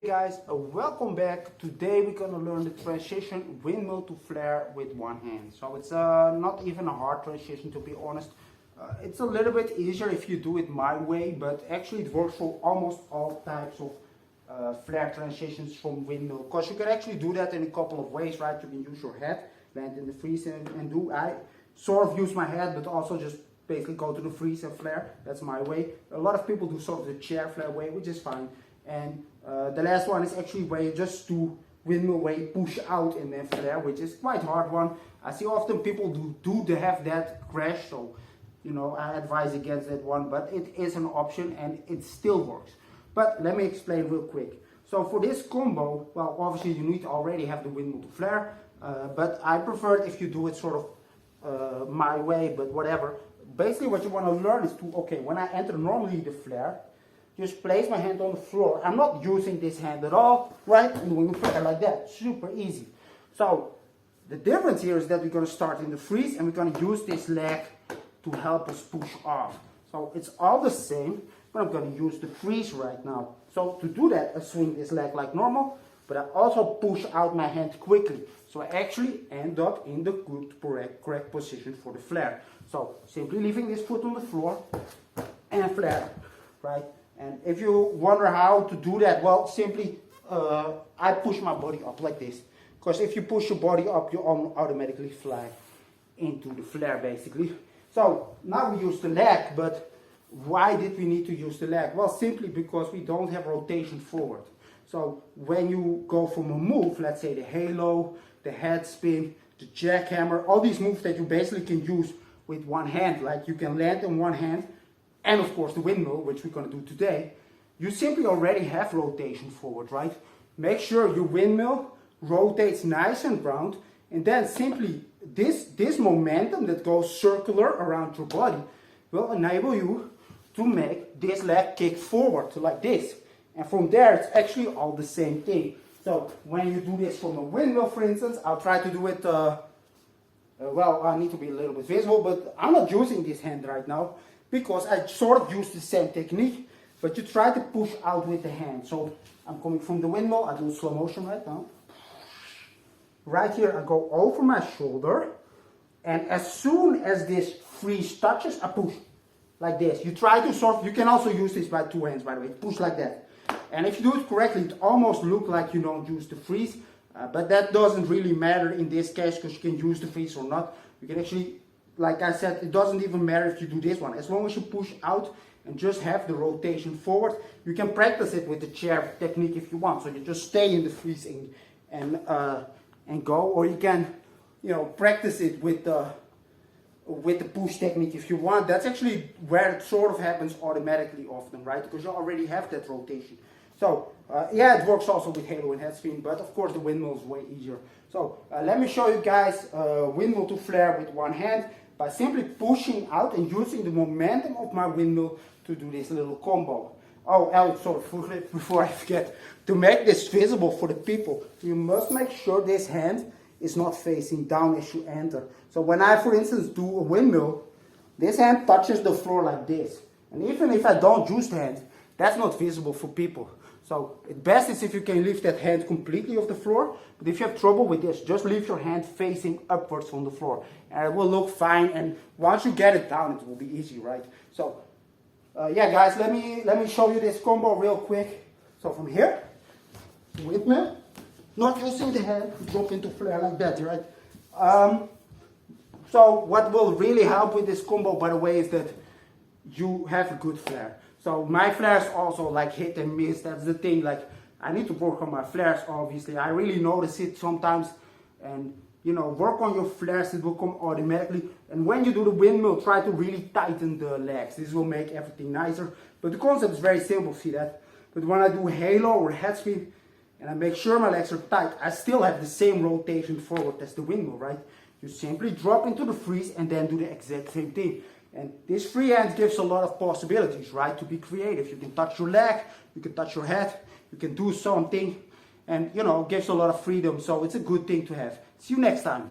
Hey guys, welcome back. Today we're gonna learn the transition windmill to flare with one hand. So it's not even a hard transition, to be honest. It's a little bit easier if you do it my way, but actually it works for almost all types of flare transitions from windmill. Because you can actually do that in a couple of ways, right? You can use your head, land in the freeze and do. I sort of use my head, but also just basically go to the freeze and flare. That's my way. A lot of people do sort of the chair flare way, which is fine. And the last one is actually where you just do windmill way, push out and then flare, which is quite hard one. I see often people do have that crash, so you know I advise against that one, but it is an option and it still works. But let me explain real quick. So for this combo, well, obviously you need to already have the windmill to flare, but I prefer it if you do it sort of my way, but whatever. Basically what you want to learn is to, okay, when I enter normally the flare, just place my hand on the floor. I'm not using this hand at all, right? And when you flare like that, super easy. So the difference here is that we're going to start in the freeze and we're going to use this leg to help us push off. So it's all the same, but I'm going to use the freeze right now. So to do that, I swing this leg like normal, but I also push out my hand quickly. So I actually end up in the good, correct position for the flare. So simply leaving this foot on the floor and flare, right? And if you wonder how to do that, well, simply I push my body up like this. Because if you push your body up, you automatically fly into the flare, basically. So now we use the leg, but why did we need to use the leg? Well, simply because we don't have rotation forward. So when you go from a move, let's say the halo, the head spin, the jackhammer, all these moves that you basically can use with one hand, like you can land on one hand, and of course the windmill, which we're going to do today, you simply already have rotation forward, right? Make sure your windmill rotates nice and round, and then simply this momentum that goes circular around your body will enable you to make this leg kick forward like this. And from there it's actually all the same thing. So when you do this from a windmill, for instance, I'll try to do it, well, I need to be a little bit visible, but I'm not using this hand right now, because I sort of use the same technique, but you try to push out with the hand. So I'm coming from the windmill, I do slow motion right now. Right here I go over my shoulder, and as soon as this freeze touches, I push like this. You try to sort of, you can also use this by two hands, by the way, push like that. And if you do it correctly, it almost looks like you don't use the freeze, but that doesn't really matter in this case, because you can use the freeze or not. You can actually, like I said, it doesn't even matter if you do this one. As long as you push out and just have the rotation forward, you can practice it with the chair technique if you want. So you just stay in the freeze and go, or you can, you know, practice it with the push technique if you want. That's actually where it sort of happens automatically often, right? Because you already have that rotation. So yeah, it works also with halo and head spin, but of course the windmill is way easier. So let me show you guys windmill to flare with one hand, by simply pushing out and using the momentum of my windmill to do this little combo. Oh, sorry, before I forget, to make this visible for the people, you must make sure this hand is not facing down as you enter. So when I, for instance, do a windmill, this hand touches the floor like this. And even if I don't use the hand, that's not visible for people. So the best is if you can lift that hand completely off the floor. But if you have trouble with this, just leave your hand facing upwards on the floor. And it will look fine. And once you get it down, it will be easy, right? So yeah, guys, let me show you this combo real quick. So from here, windmill, not using the hand, drop into flare like that, right? So what will really help with this combo, by the way, is that you have a good flare. So my flares also like hit and miss. That's the thing. Like I need to work on my flares. Obviously, I really notice it sometimes. And you know, work on your flares. It will come automatically. And when you do the windmill, try to really tighten the legs. This will make everything nicer. But the concept is very simple. See that? But when I do halo or head spin, and I make sure my legs are tight, I still have the same rotation forward as the windmill, right? You simply drop into the freeze and then do the exact same thing. And this free hand gives a lot of possibilities, right? To be creative. You can touch your leg, you can touch your head, you can do something, and you know, gives a lot of freedom. So it's a good thing to have. See you next time.